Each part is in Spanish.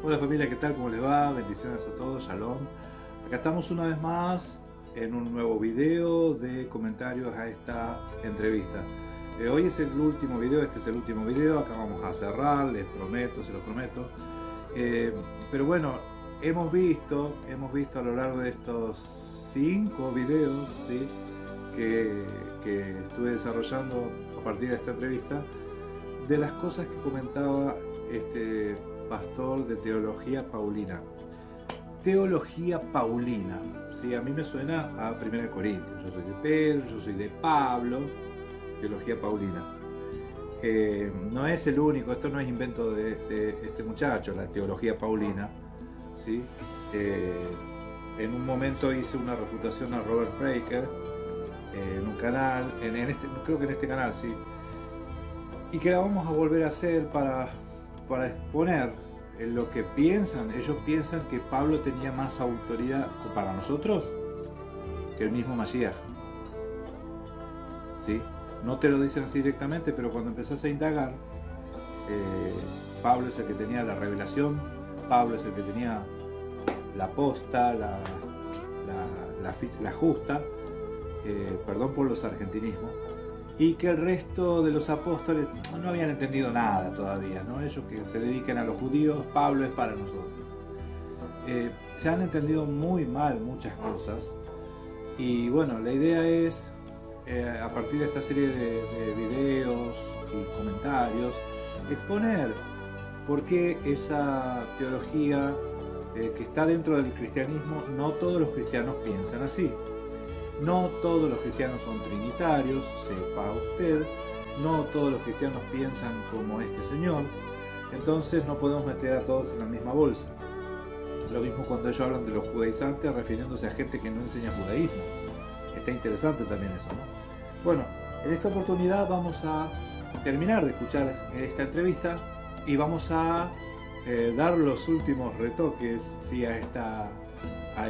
Hola familia, ¿qué tal? ¿Cómo les va? Bendiciones a todos, Shalom. Acá estamos una vez más en un nuevo video de comentarios a esta entrevista. Hoy es el último video, este es el último video, acá vamos a cerrar, les prometo, se los prometo. Pero bueno, hemos visto a lo largo de estos 5 videos, ¿sí? que estuve desarrollando a partir de esta entrevista, de las cosas que comentaba este pastor de teología paulina. Teología paulina, ¿sí? A mí me suena a 1 Corintios. Yo soy de Pedro, yo soy de Pablo. Teología paulina. No es el único, esto no es invento de este muchacho, la teología paulina, ¿sí? En un momento hice una refutación a Robert Breaker en un canal, creo que en este canal, sí, y que la vamos a volver a hacer para exponer lo que piensan. Ellos piensan que Pablo tenía más autoridad para nosotros que el mismo Mashiach, ¿sí? No te lo dicen así directamente, pero cuando empezás a indagar, Pablo es el que tenía la revelación, Pablo es el que tenía la posta, la justa, perdón por los argentinismos, y que el resto de los apóstoles no habían entendido nada todavía, ¿no? Ellos que se dediquen a los judíos, Pablo es para nosotros. Se han entendido muy mal muchas cosas, y bueno, la idea es, a partir de esta serie de videos y comentarios, exponer por qué esa teología que está dentro del cristianismo, no todos los cristianos piensan así. No todos los cristianos son trinitarios, sepa usted. No todos los cristianos piensan como este señor. Entonces no podemos meter a todos en la misma bolsa. Lo mismo cuando ellos hablan de los judaizantes, refiriéndose a gente que no enseña judaísmo. Está interesante también eso, ¿no? Bueno, en esta oportunidad vamos a terminar de escuchar esta entrevista y vamos a dar los últimos retoques, ¿sí? a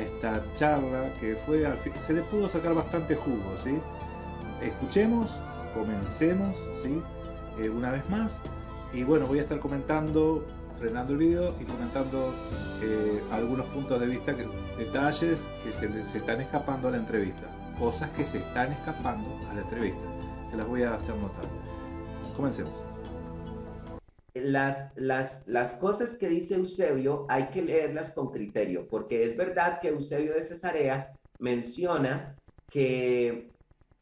esta charla que fue, se le pudo sacar bastante jugo, ¿sí? Escuchemos, comencemos, ¿sí? Una vez más, y bueno, voy a estar comentando, frenando el video y comentando algunos puntos de vista, detalles que se están escapando a la entrevista, cosas que se están escapando a la entrevista, se las voy a hacer notar. Comencemos. Las cosas que dice Eusebio hay que leerlas con criterio, porque es verdad que Eusebio de Cesarea menciona que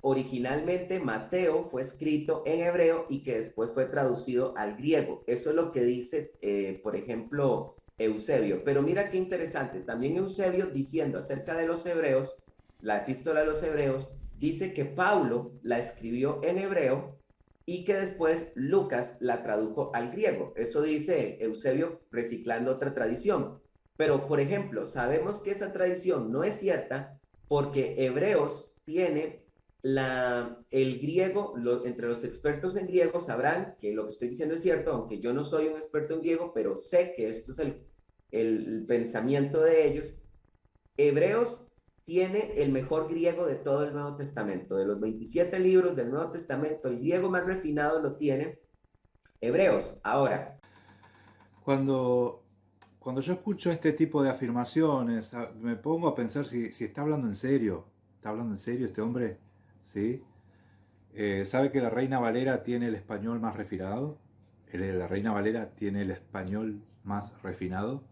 originalmente Mateo fue escrito en hebreo y que después fue traducido al griego. Eso es lo que dice, por ejemplo, Eusebio. Pero mira qué interesante, también Eusebio diciendo acerca de los hebreos, la epístola de los hebreos, dice que Pablo la escribió en hebreo y que después Lucas la tradujo al griego. Eso dice Eusebio reciclando otra tradición. Pero, por ejemplo, sabemos que esa tradición no es cierta porque Hebreos tiene el griego, entre los expertos en griego sabrán que lo que estoy diciendo es cierto, aunque yo no soy un experto en griego, pero sé que esto es el pensamiento de ellos. Hebreos tiene el mejor griego de todo el Nuevo Testamento. De los 27 libros del Nuevo Testamento, el griego más refinado lo tiene Hebreos. Ahora, Cuando, cuando yo escucho este tipo de afirmaciones, me pongo a pensar si está hablando en serio. ¿Está hablando en serio este hombre? ¿Sí? ¿Sabe que la Reina Valera tiene el español más refinado? La Reina Valera tiene el español más refinado.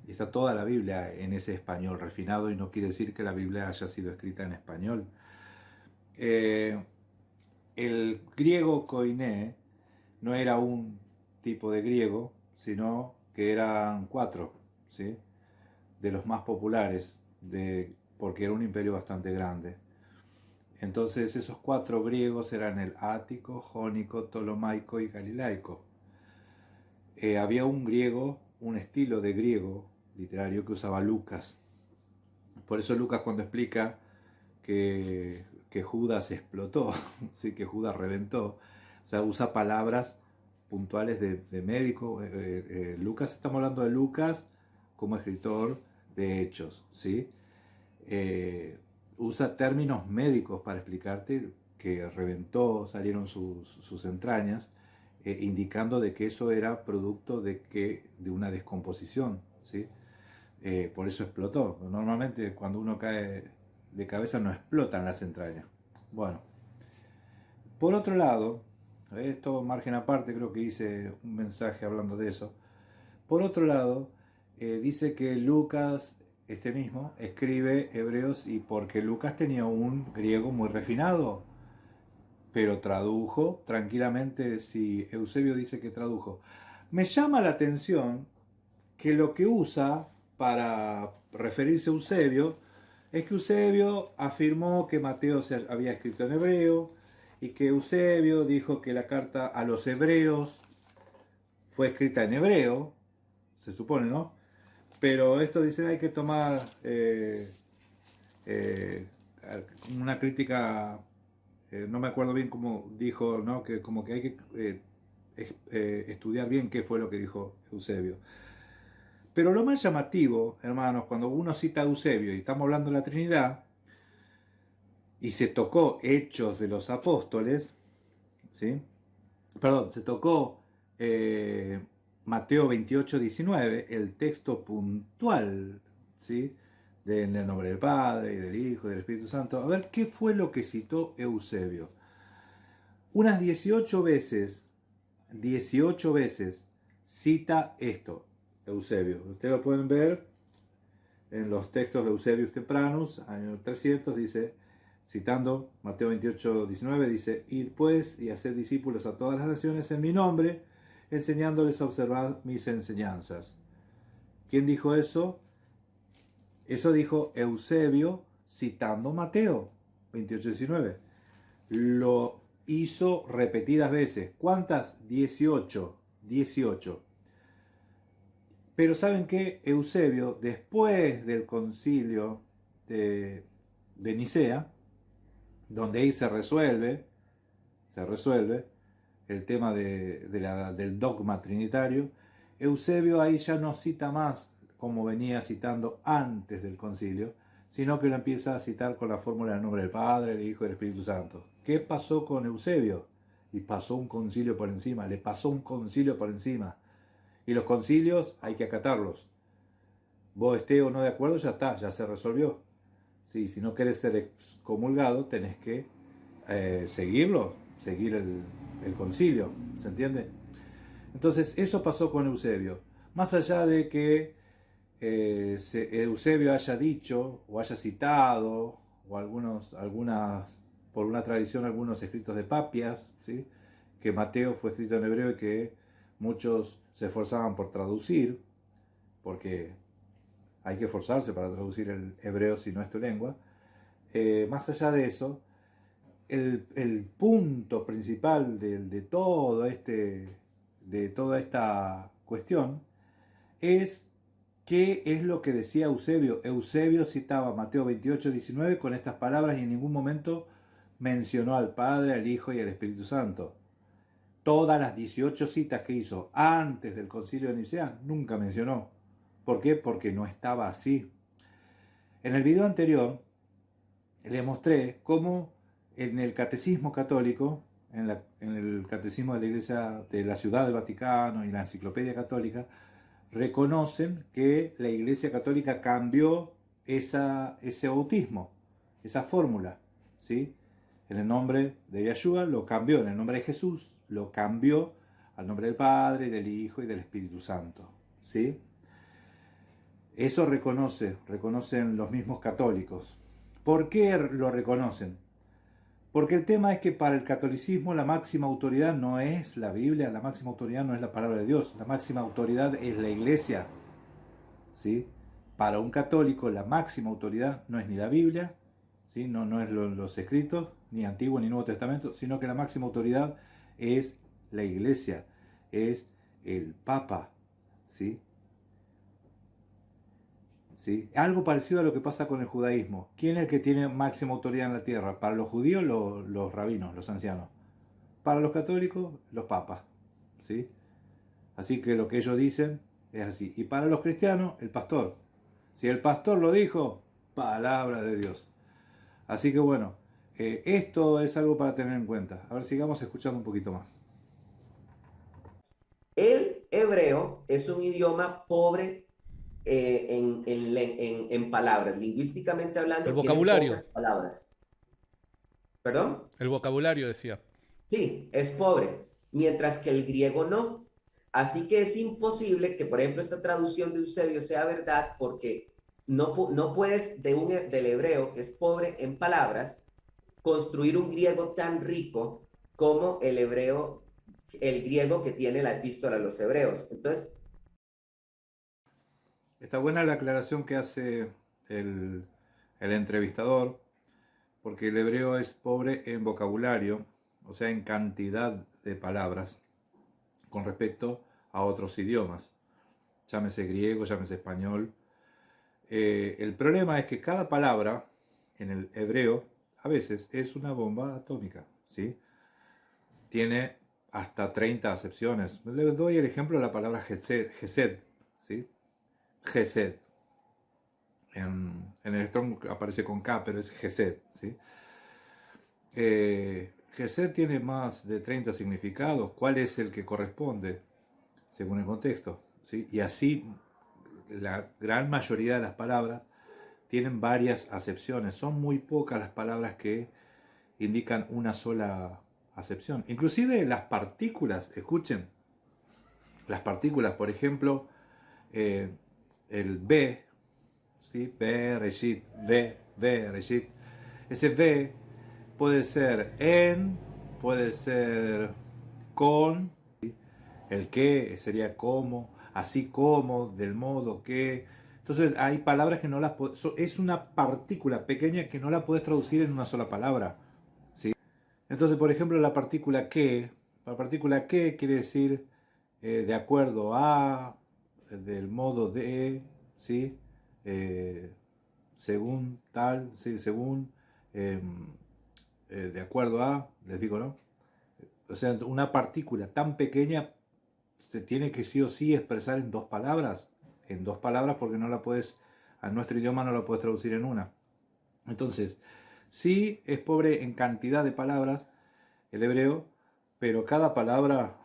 Y está toda la Biblia en ese español refinado, y no quiere decir que la Biblia haya sido escrita en español. Eh, el griego koiné no era un tipo de griego, sino que eran 4, ¿sí? De los más populares, porque era un imperio bastante grande. Entonces esos 4 griegos eran el ático, jónico, ptolomaico y galilaico. Había un griego, un estilo de griego literario que usaba Lucas. Por eso Lucas, cuando explica que Judas explotó, ¿sí? Que Judas reventó, o sea, usa palabras puntuales de médico. Lucas, estamos hablando de Lucas como escritor de Hechos, ¿sí? Usa términos médicos para explicarte que reventó, salieron sus entrañas. indicando de que eso era producto de una descomposición, ¿sí? Por eso explotó. Normalmente cuando uno cae de cabeza no explotan las entrañas. Bueno, por otro lado, esto margen aparte, creo que hice un mensaje hablando de eso. Por otro lado, dice que Lucas, este mismo, escribe Hebreos y porque Lucas tenía un griego muy refinado, pero tradujo tranquilamente. Si Eusebio dice que tradujo, me llama la atención que lo que usa para referirse a Eusebio es que Eusebio afirmó que Mateo se había escrito en hebreo y que Eusebio dijo que la carta a los hebreos fue escrita en hebreo, se supone, ¿no? Pero esto dice hay que tomar eh, una crítica, no me acuerdo bien cómo dijo, ¿no? Que como que hay que estudiar bien qué fue lo que dijo Eusebio. Pero lo más llamativo, hermanos, cuando uno cita a Eusebio y estamos hablando de la Trinidad, y se tocó Hechos de los Apóstoles, ¿sí? Perdón, se tocó Mateo 28, 19, el texto puntual, ¿sí? En el nombre del Padre, y del Hijo, y del Espíritu Santo. A ver, ¿qué fue lo que citó Eusebio? Unas 18 veces cita esto, Eusebio. Ustedes lo pueden ver en los textos de Eusebius Tempranus, año 300, dice, citando Mateo 28, 19, dice, id pues y haced discípulos a todas las naciones en mi nombre, enseñándoles a observar mis enseñanzas. ¿Quién dijo eso? Eso dijo Eusebio citando Mateo 28, 19. Lo hizo repetidas veces. ¿Cuántas? 18. Pero ¿saben qué? Eusebio, después del concilio de Nicea, donde ahí se resuelve el tema del dogma trinitario, Eusebio ahí ya no cita más como venía citando antes del concilio, sino que lo empieza a citar con la fórmula del nombre del Padre, del Hijo y del Espíritu Santo. ¿Qué pasó con Eusebio? Y pasó un concilio por encima, le pasó un concilio por encima. Y los concilios hay que acatarlos. Vos estés o no de acuerdo, ya está, ya se resolvió. Sí, si no querés ser excomulgado, tenés que seguir el concilio, ¿se entiende? Entonces, eso pasó con Eusebio. Más allá de que Eusebio haya dicho o haya citado, o por una tradición, algunos escritos de Papias, ¿sí? Que Mateo fue escrito en hebreo y que muchos se esforzaban por traducir, porque hay que esforzarse para traducir el hebreo si no es tu lengua. Más allá de eso, el punto principal de toda esta cuestión es qué es lo que decía Eusebio. Eusebio citaba Mateo 28, 19 con estas palabras y en ningún momento mencionó al Padre, al Hijo y al Espíritu Santo. Todas las 18 citas que hizo antes del concilio de Nicea nunca mencionó. ¿Por qué? Porque no estaba así. En el video anterior les mostré cómo en el catecismo católico, en el catecismo de la Iglesia de la Ciudad del Vaticano y la Enciclopedia Católica, reconocen que la Iglesia Católica cambió ese bautismo, esa fórmula, ¿sí? En el nombre de Yeshua lo cambió, en el nombre de Jesús lo cambió al nombre del Padre, del Hijo y del Espíritu Santo, ¿sí? Eso reconocen los mismos católicos. ¿Por qué lo reconocen? Porque el tema es que para el catolicismo la máxima autoridad no es la Biblia, la máxima autoridad no es la palabra de Dios, la máxima autoridad es la Iglesia, ¿sí? Para un católico la máxima autoridad no es ni la Biblia, ¿sí? No es los escritos, ni Antiguo ni Nuevo Testamento, sino que la máxima autoridad es la Iglesia, es el Papa, ¿sí? ¿Sí? Algo parecido a lo que pasa con el judaísmo. ¿Quién es el que tiene máxima autoridad en la tierra? Para los judíos, los rabinos, los ancianos. Para los católicos, los papas, ¿sí? Así que lo que ellos dicen es así. Y para los cristianos, el pastor. Si el pastor lo dijo, palabra de Dios. Así que bueno, esto es algo para tener en cuenta. A ver, sigamos escuchando un poquito más. El hebreo es un idioma pobre en palabras. Lingüísticamente El hablando, tiene vocabulario. pocas palabras. ¿Perdón? El vocabulario decía. Sí, es pobre, mientras que el griego no. Así que es imposible que, por ejemplo, esta traducción de Eusebio sea verdad porque no puedes del hebreo, que es pobre en palabras, construir un griego tan rico como el hebreo, el griego que tiene la epístola a los hebreos. Entonces, Está buena la aclaración que hace el, el entrevistador, porque el hebreo es pobre en vocabulario, o sea, en cantidad de palabras, con respecto a otros idiomas, llámese griego, llámese español. El problema es que cada palabra en el hebreo a veces es una bomba atómica, ¿sí? Tiene hasta 30 acepciones. Les doy el ejemplo de la palabra gesed, ¿sí? Gesed. En el Strong aparece con K, pero es gesed, ¿sí? Gesed tiene más de 30 significados. ¿Cuál es el que corresponde? Según el contexto, ¿sí? Y así la gran mayoría de las palabras tienen varias acepciones. Son muy pocas las palabras que indican una sola acepción. Inclusive las partículas, escuchen, las partículas, por ejemplo, eh, el B, ¿sí? B, reshit, B, reshit. Ese B puede ser en, puede ser con, ¿sí? El que sería como, así como, del modo que. Entonces hay palabras que no las es una partícula pequeña que no la puedes traducir en una sola palabra, ¿sí? Entonces, por ejemplo, la partícula que quiere decir de acuerdo a, del modo de, ¿sí? Eh, según tal, ¿sí? Según, eh, de acuerdo a, les digo, ¿no? O sea, una partícula tan pequeña se tiene que sí o sí expresar en dos palabras porque no la puedes, a nuestro idioma no la puedes traducir en una. Entonces, sí es pobre en cantidad de palabras el hebreo, pero cada palabra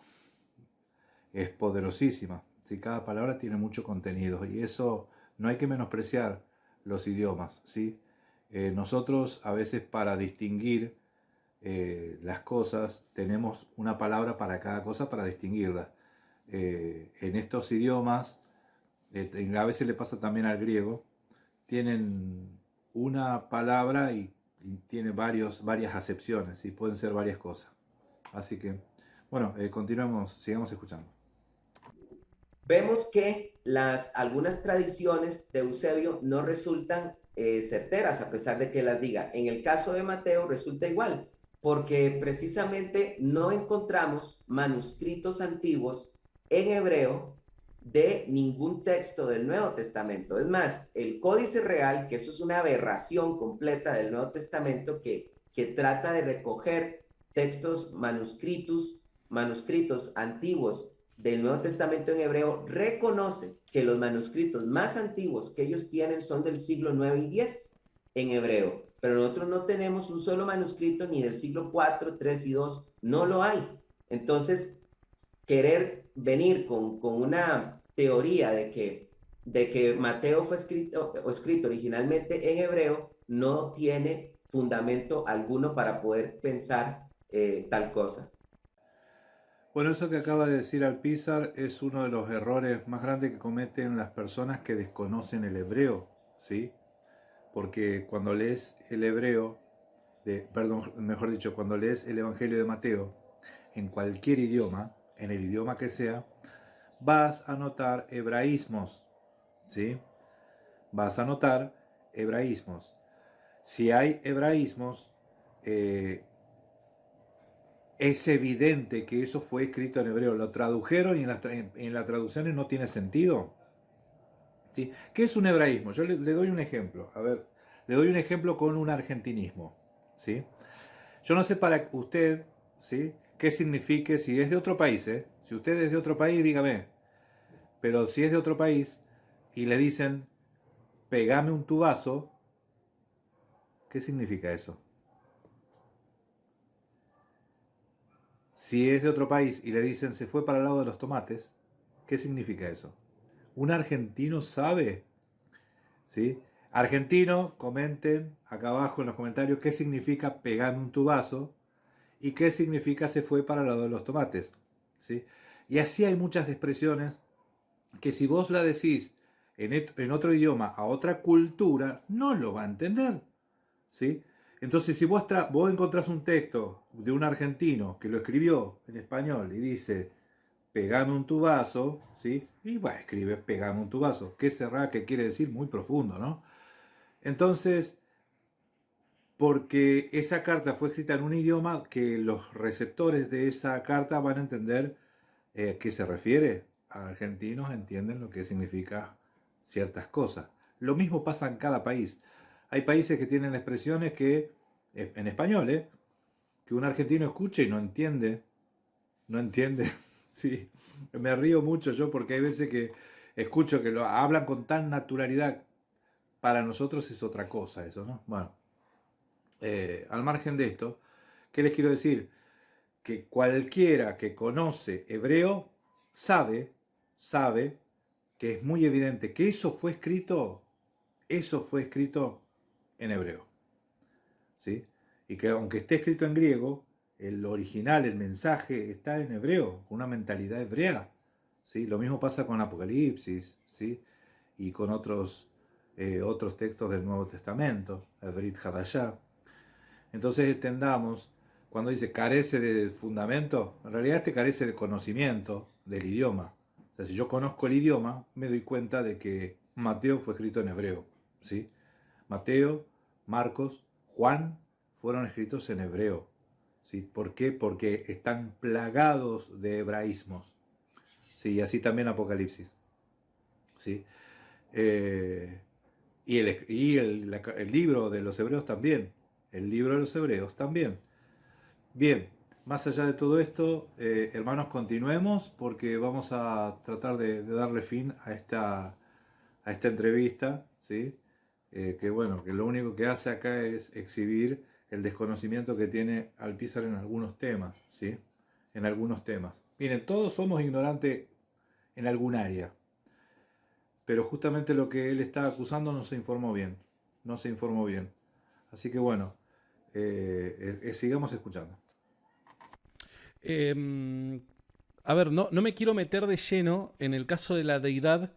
es poderosísima. ¿Sí? Cada palabra tiene mucho contenido y eso no hay que menospreciar los idiomas. ¿Sí? Nosotros a veces para distinguir las cosas tenemos una palabra para cada cosa para distinguirlas. En estos idiomas, a veces le pasa también al griego, tienen una palabra y tiene varias acepciones y pueden ser varias cosas. Así que, bueno, continuemos, sigamos escuchando. vemos que algunas tradiciones de Eusebio no resultan certeras, a pesar de que las diga. En el caso de Mateo resulta igual, porque precisamente no encontramos manuscritos antiguos en hebreo de ningún texto del Nuevo Testamento. Es más, el Códice Real, que eso es una aberración completa del Nuevo Testamento que trata de recoger textos manuscritos antiguos del Nuevo Testamento en hebreo, reconoce que los manuscritos más antiguos que ellos tienen son del siglo 9 y 10 en hebreo, pero nosotros no tenemos un solo manuscrito ni del siglo 4, 3 y 2, no lo hay. Entonces, querer venir con una teoría de que Mateo fue escrito originalmente en hebreo no tiene fundamento alguno para poder pensar tal cosa. Bueno, eso que acaba de decir Alpizar es uno de los errores más grandes que cometen las personas que desconocen el hebreo, ¿sí? Porque cuando lees el hebreo, perdón, mejor dicho, cuando lees el Evangelio de Mateo, en cualquier idioma, en el idioma que sea, vas a notar hebraísmos, ¿sí? Vas a notar hebraísmos. Si hay hebraísmos, eh, es evidente que eso fue escrito en hebreo. Lo tradujeron y en las traducciones no tiene sentido. ¿Sí? ¿Qué es un hebraísmo? Yo le doy un ejemplo. A ver, le doy un ejemplo con un argentinismo. ¿Sí? Yo no sé para usted, ¿sí? ¿Qué signifique si es de otro país? Si usted es de otro país, dígame. Pero si es de otro país y le dicen, pegame un tubazo, ¿qué significa eso? Si es de otro país y le dicen se fue para el lado de los tomates, ¿qué significa eso? ¿Un argentino sabe? ¿Sí? Argentino, comenten acá abajo en los comentarios qué significa pegarme un tubazo y qué significa se fue para el lado de los tomates. ¿Sí? Y así hay muchas expresiones que si vos la decís en otro idioma, a otra cultura, no lo va a entender. ¿Sí? Entonces, si vos encontrás un texto de un argentino que lo escribió en español y dice, pegame un tubazo, ¿sí? Y va, escribe, pegame un tubazo. ¿Qué será? ¿Qué quiere decir? Muy profundo, ¿no? Entonces, porque esa carta fue escrita en un idioma que los receptores de esa carta van a entender a qué se refiere. A argentinos entienden lo que significa ciertas cosas. Lo mismo pasa en cada país. Hay países que tienen expresiones que, en español, que un argentino escucha y no entiende. No entiende. Sí, me río mucho yo porque hay veces que escucho que lo hablan con tan naturalidad. Para nosotros es otra cosa eso, ¿no? Bueno, al margen de esto, ¿qué les quiero decir? Que cualquiera que conoce hebreo sabe que es muy evidente que eso fue escrito en hebreo, ¿sí? Y que aunque esté escrito en griego, el original, el mensaje está en hebreo, una mentalidad hebrea, ¿sí? Lo mismo pasa con Apocalipsis, ¿sí? Y con otros textos del Nuevo Testamento, el Brit Hadashah. Entonces entendamos, cuando dice carece de fundamento, en realidad carece de conocimiento del idioma. O sea, si yo conozco el idioma, me doy cuenta de que Mateo fue escrito en hebreo, ¿sí? Mateo, Marcos, Juan fueron escritos en hebreo, ¿sí? ¿Por qué? Porque están plagados de hebraísmos, ¿sí? Y así también Apocalipsis, ¿sí? El libro de los hebreos también. El libro de los hebreos también. Bien, más allá de todo esto, hermanos, continuemos porque vamos a tratar de darle fin a esta entrevista, ¿sí? Que bueno, que lo único que hace acá es exhibir el desconocimiento que tiene Alpizar en algunos temas, ¿sí? En algunos temas. Miren, todos somos ignorantes en algún área, pero justamente lo que él está acusando no se informó bien, no se informó bien. Así que bueno, sigamos escuchando. A ver, no me quiero meter de lleno en el caso de la deidad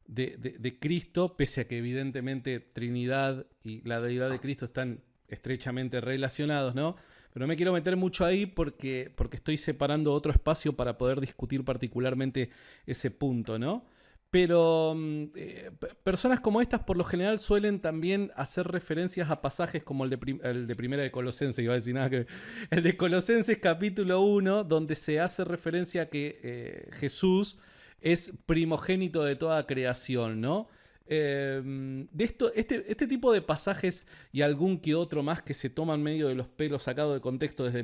de Cristo, pese a que evidentemente Trinidad y la deidad de Cristo están estrechamente relacionados, ¿no? Pero no me quiero meter mucho ahí porque estoy separando otro espacio para poder discutir particularmente ese punto, ¿no? Pero personas como estas por lo general suelen también hacer referencias a pasajes como el de Primera de Colosenses, iba a decir nada que el de Colosenses capítulo 1, donde se hace referencia a que Jesús es primogénito de toda creación, ¿no? De esto, este tipo de pasajes y algún que otro más que se toman medio de los pelos sacado de contexto desde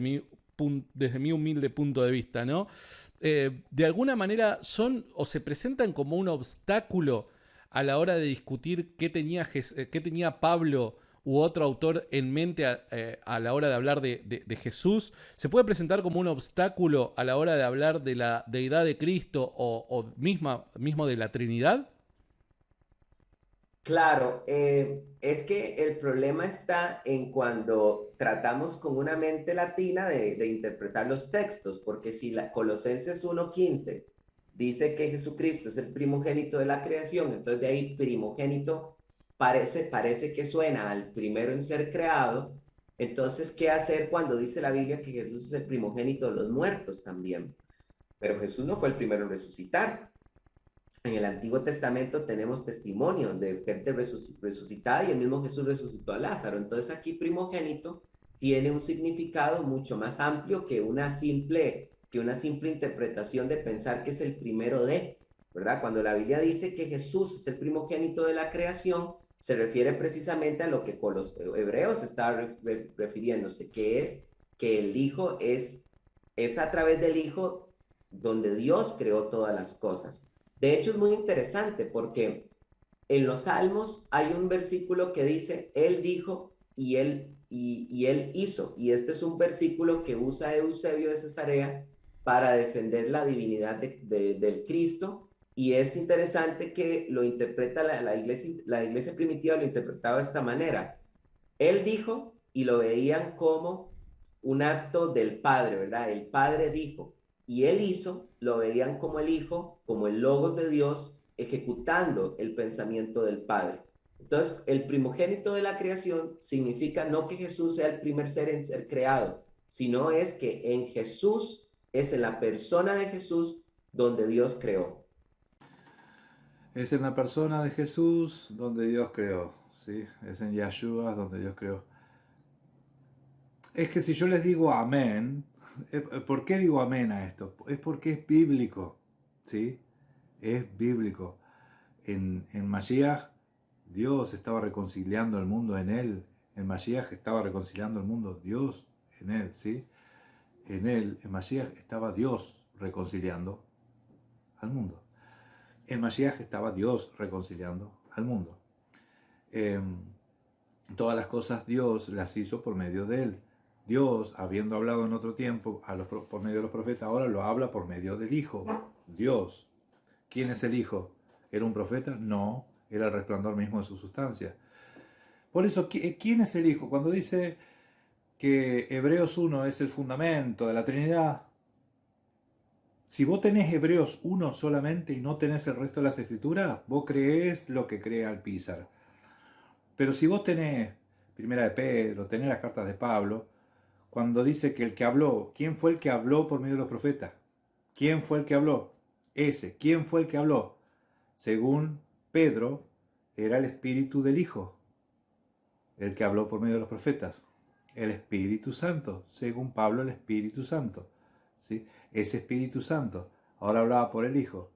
mi humilde punto de vista, ¿no? De alguna manera son o se presentan como un obstáculo a la hora de discutir qué tenía Pablo u otro autor en mente a la hora de hablar de Jesús. Se puede presentar como un obstáculo a la hora de hablar de la deidad de Cristo o mismo de la Trinidad. Claro, es que el problema está en cuando tratamos con una mente latina de interpretar los textos, porque si Colosenses 1:15 dice que Jesucristo es el primogénito de la creación, entonces de ahí primogénito parece que suena al primero en ser creado. Entonces, ¿qué hacer cuando dice la Biblia que Jesús es el primogénito de los muertos también? Pero Jesús no fue el primero en resucitar. En el Antiguo Testamento tenemos testimonios de gente resucitada y el mismo Jesús resucitó a Lázaro. Entonces aquí primogénito tiene un significado mucho más amplio que una simple interpretación de pensar que es el primero de, ¿verdad? Cuando la Biblia dice que Jesús es el primogénito de la creación, se refiere precisamente a lo que con los hebreos está refiriéndose, que es que el Hijo es a través del Hijo donde Dios creó todas las cosas. De hecho, es muy interesante porque en los Salmos hay un versículo que dice, Él dijo y Él hizo. Y este es un versículo que usa Eusebio de Cesarea para defender la divinidad del Cristo. Y es interesante que lo interpreta la iglesia primitiva, lo interpretaba de esta manera. Él dijo y lo veían como un acto del Padre, ¿verdad? El Padre dijo y él hizo, lo veían como el Hijo, como el Logos de Dios, ejecutando el pensamiento del Padre. Entonces, el primogénito de la creación significa no que Jesús sea el primer ser en ser creado, sino es que en Jesús, es en la persona de Jesús donde Dios creó. Es en la persona de Jesús donde Dios creó, ¿sí? Es en Yeshua donde Dios creó. Es que si yo les digo amén, ¿por qué digo amén a esto? Es porque es bíblico, ¿sí? Es bíblico. En Mashiach, Dios estaba reconciliando el mundo en él. En Mashiach estaba reconciliando el mundo, Dios en él, ¿sí? En él, en Mashiach, estaba Dios reconciliando al mundo. En Mashiach estaba Dios reconciliando al mundo. Todas las cosas Dios las hizo por medio de él. Dios, habiendo hablado en otro tiempo por medio de los profetas, ahora lo habla por medio del Hijo. Dios. ¿Quién es el Hijo? ¿Era un profeta? No, era el resplandor mismo de su sustancia. Por eso, ¿quién es el Hijo? Cuando dice que Hebreos 1 es el fundamento de la Trinidad, si vos tenés Hebreos 1 solamente y no tenés el resto de las Escrituras, vos creés lo que cree Alpizar. Pero si vos tenés Primera de Pedro, tenés las cartas de Pablo, cuando dice que el que habló, ¿quién fue el que habló por medio de los profetas? ¿Quién fue el que habló? ¿Quién fue el que habló? Según Pedro, era el Espíritu del Hijo, el que habló por medio de los profetas. El Espíritu Santo, según Pablo, el Espíritu Santo, ¿sí? Ese Espíritu Santo, ahora hablaba por el Hijo.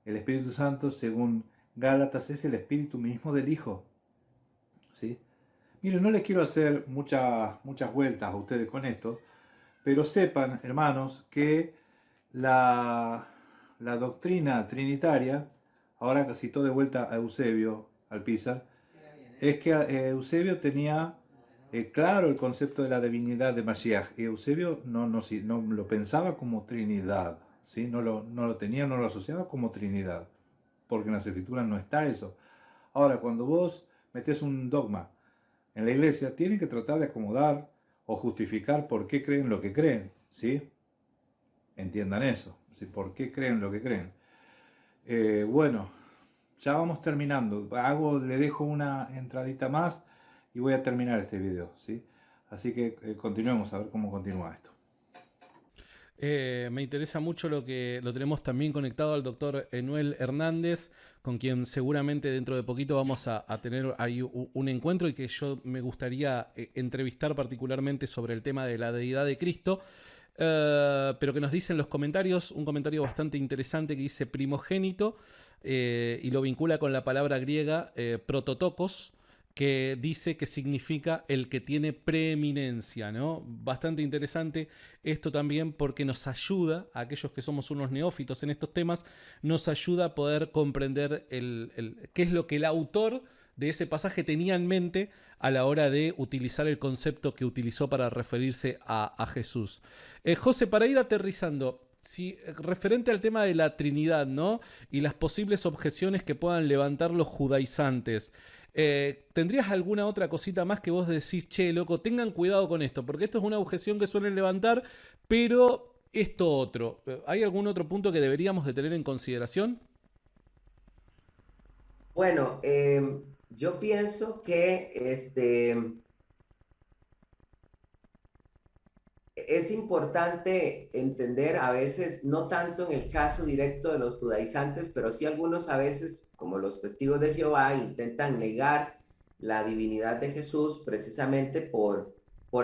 El Espíritu Santo, según Gálatas, es el Espíritu mismo del Hijo, ¿sí? Miren, no les quiero hacer muchas vueltas a ustedes con esto, pero sepan, hermanos, que la doctrina trinitaria, ahora citó de vuelta a Eusebio Alpizar, es que Eusebio tenía claro el concepto de la divinidad de Mashiach. Y Eusebio no lo pensaba como Trinidad, ¿sí? No lo tenía, no lo asociaba como Trinidad, porque en las Escrituras no está eso. Ahora, cuando vos metés un dogma en la iglesia, tienen que tratar de acomodar o justificar por qué creen lo que creen, ¿sí? Entiendan eso, ¿sí? ¿Por qué creen lo que creen? Bueno, ya vamos terminando. Le dejo una entradita más y voy a terminar este video, ¿sí? Así que continuemos a ver cómo continúa esto. Me interesa mucho lo tenemos también conectado al doctor Enuel Hernández, con quien seguramente dentro de poquito vamos a tener ahí un encuentro y que yo me gustaría entrevistar particularmente sobre el tema de la deidad de Cristo. Pero que nos dice en los comentarios, un comentario bastante interesante que dice primogénito y lo vincula con la palabra griega prototokos, que dice que significa el que tiene preeminencia, ¿no? Bastante interesante esto también porque nos ayuda, a aquellos que somos unos neófitos en estos temas, nos ayuda a poder comprender qué es lo que el autor de ese pasaje tenía en mente a la hora de utilizar el concepto que utilizó para referirse a Jesús. José, para ir aterrizando, referente al tema de la Trinidad, ¿no? Y las posibles objeciones que puedan levantar los judaizantes, ¿tendrías alguna otra cosita más que vos decís, che, loco, tengan cuidado con esto? Porque esto es una objeción que suelen levantar, pero esto otro. ¿Hay algún otro punto que deberíamos de tener en consideración? Bueno, yo pienso que es importante entender a veces, no tanto en el caso directo de los judaizantes, pero sí algunos a veces, como los testigos de Jehová, intentan negar la divinidad de Jesús precisamente por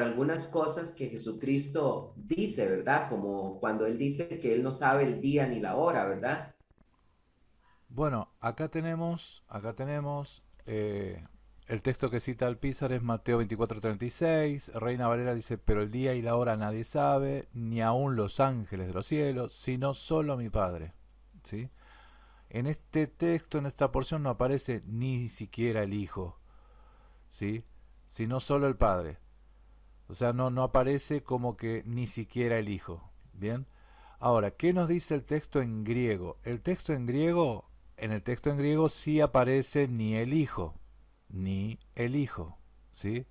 algunas cosas que Jesucristo dice, ¿verdad? Como cuando él dice que él no sabe el día ni la hora, ¿verdad? Bueno, acá tenemos el texto que cita Alpizar es Mateo 24:36. Reina Valera dice, pero el día y la hora nadie sabe, ni aun los ángeles de los cielos, sino solo mi Padre, ¿sí? En este texto, en esta porción, no aparece ni siquiera el Hijo, ¿sí? Sino solo el Padre. O sea, no aparece como que ni siquiera el Hijo, ¿bien? Ahora, ¿qué nos dice el texto en griego? En el texto en griego sí aparece ni el hijo, ¿sí?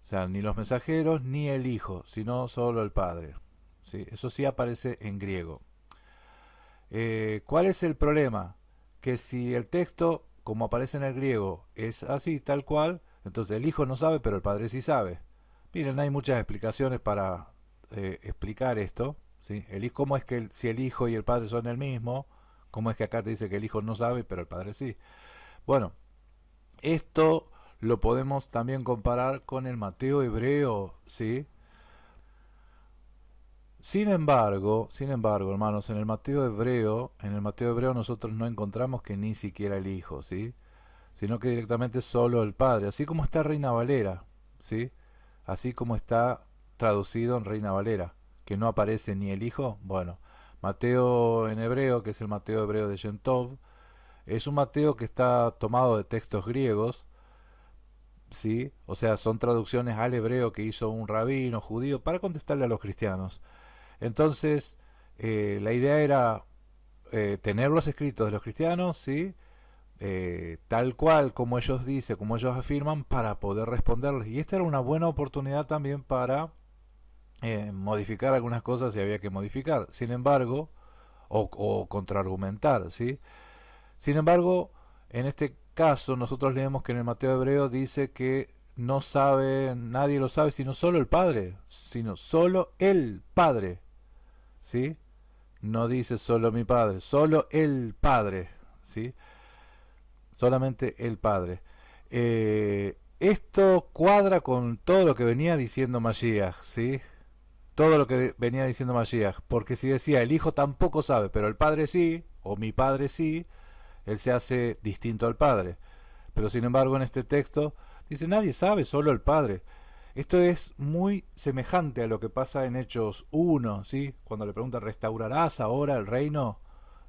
O sea, ni los mensajeros ni el hijo, sino solo el padre, ¿sí? Eso sí aparece en griego. ¿Cuál es el problema? Que si el texto, como aparece en el griego, es así, tal cual, entonces el hijo no sabe, pero el padre sí sabe. Miren, hay muchas explicaciones para explicar esto, ¿sí? ¿Cómo es que si el hijo y el padre son el mismo? ¿Cómo es que acá te dice que el hijo no sabe, pero el padre sí? Bueno, esto lo podemos también comparar con el Mateo hebreo, ¿sí? Sin embargo, hermanos, en el Mateo hebreo nosotros no encontramos que ni siquiera el hijo, ¿sí? Sino que directamente solo el padre, así como está Reina Valera, ¿sí? Así como está traducido en Reina Valera, que no aparece ni el hijo. Bueno, Mateo en hebreo, que es el Mateo hebreo de Shem Tov, es un Mateo que está tomado de textos griegos, ¿sí? O sea, son traducciones al hebreo que hizo un rabino judío para contestarle a los cristianos. Entonces, la idea era tener los escritos de los cristianos, ¿sí? Tal cual como ellos dicen, como ellos afirman, para poder responderles. Y esta era una buena oportunidad también para modificar algunas cosas si había que modificar. Sin embargo, o contraargumentar, ¿sí? Sin embargo, en este caso, nosotros leemos que en el Mateo hebreo dice que no sabe, nadie lo sabe, sino solo el Padre, sino solo el Padre, ¿sí? No dice solo mi Padre, solo el Padre, ¿sí? Solamente el Padre. Esto cuadra con todo lo que venía diciendo Mashiach, ¿sí? Todo lo que venía diciendo Mashiach, porque si decía el Hijo tampoco sabe, pero el Padre sí, o mi Padre sí, él se hace distinto al Padre. Pero sin embargo en este texto dice nadie sabe, solo el Padre. Esto es muy semejante a lo que pasa en Hechos 1, ¿sí? Cuando le pregunta, ¿restaurarás ahora el reino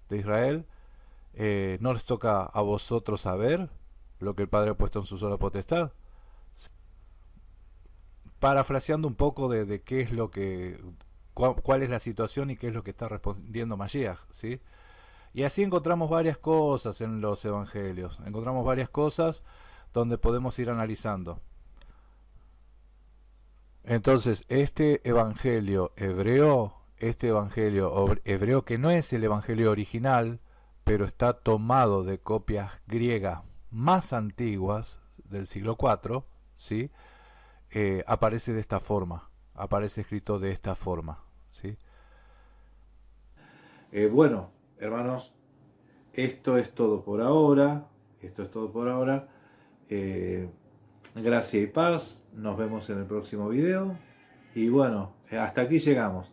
de Israel? ¿No les toca a vosotros saber lo que el Padre ha puesto en su sola potestad? Parafraseando un poco de qué es lo que, cuál es la situación y qué es lo que está respondiendo Mashiach, ¿sí? Y así encontramos varias cosas en los evangelios, encontramos varias cosas donde podemos ir analizando. Entonces, este evangelio hebreo que no es el evangelio original, pero está tomado de copias griegas más antiguas del siglo IV, ¿sí? Aparece de esta forma, aparece escrito de esta forma, ¿sí? Bueno, hermanos, esto es todo por ahora. Gracia y paz. Nos vemos en el próximo video. Y bueno, hasta aquí llegamos.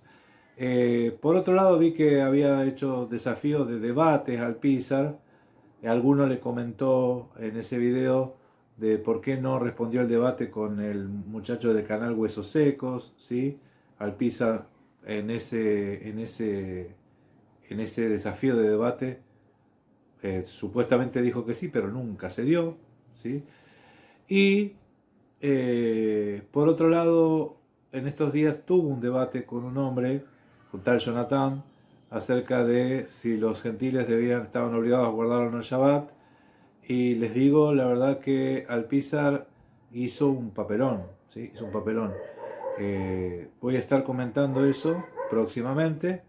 Por otro lado, vi que había hecho desafíos de debates al Pizar. Alguno le comentó en ese video de por qué no respondió el debate con el muchacho del canal Huesos Secos, ¿sí? Al Pizar en ese desafío de debate supuestamente dijo que sí, pero nunca se dio, ¿sí? Y por otro lado, en estos días tuvo un debate con un hombre, un tal Jonathan, acerca de si los gentiles estaban obligados a guardar o no el Shabbat. Y les digo la verdad que Alpizar hizo un papelón, ¿sí? Hizo un papelón. Voy a estar comentando eso próximamente,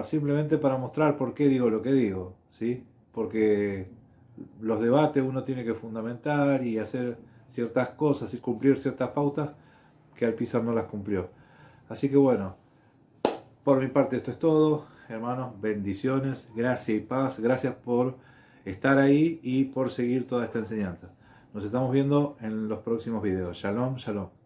simplemente para mostrar por qué digo lo que digo, ¿sí? Porque los debates uno tiene que fundamentar y hacer ciertas cosas y cumplir ciertas pautas que Alpizar no las cumplió. Así que bueno, por mi parte esto es todo, hermanos, bendiciones, gracias y paz, gracias por estar ahí y por seguir toda esta enseñanza. Nos estamos viendo en los próximos videos. Shalom, shalom.